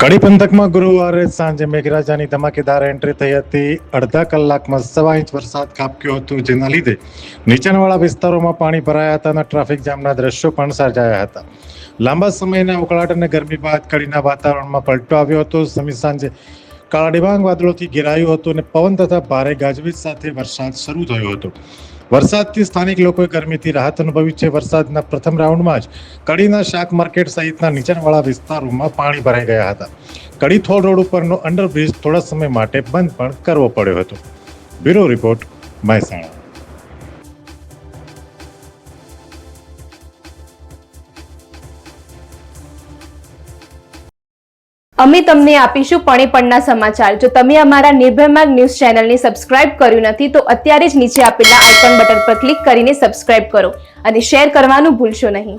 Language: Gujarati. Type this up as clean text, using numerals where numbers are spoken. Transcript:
કડી પંથકમાં ગુરુવારે સાંજે મેઘરાજાની ધમાકેદાર એન્ટ્રી થઈ હતી। અડધા કલાકમાં 1.25 ઇંચ વરસાદ ખાબક્યો હતો, જેના લીધે નીચાણવાળા વિસ્તારોમાં પાણી ભરાયા હતા અને ટ્રાફિક જામના દ્રશ્યો પણ સર્જાયા હતા। લાંબા સમયના ઉકળાટ અને ગરમી બાદ કડીના વાતાવરણમાં પલટો આવ્યો હતો। સમી સાંજે કાળા ડિબાંગ વાદળોથી ઘેરાયું હતું અને પવન તથા ભારે ગાજવીજ સાથે વરસાદ શરૂ થયો હતો। વરસાદથી સ્થાનિક લોકોએ ગરમીથી રાહત અનુભવી છે। વરસાદના પ્રથમ રાઉન્ડમાં જ કડીના શાક માર્કેટ સહિતના નીચાણવાળા વિસ્તારોમાં પાણી ભરાઈ ગયા હતા। કડી થોળ રોડ ઉપરનો અંડરબ્રિજ થોડા સમય માટે બંધ પણ કરવો પડ્યો હતો। Bureau report, Mehsana. અમે તમને આપીશું પણેપણના સમાચાર। જો તમે અમારા નિર્ભય માર્ગ ન્યૂઝ ચેનલને સબસ્ક્રાઇબ કર્યું નથી તો અત્યારે જ નીચે આપેલા આઇકોન બટન પર ક્લિક કરીને સબસ્ક્રાઇબ કરો અને શેર કરવાનું ભૂલશો નહીં।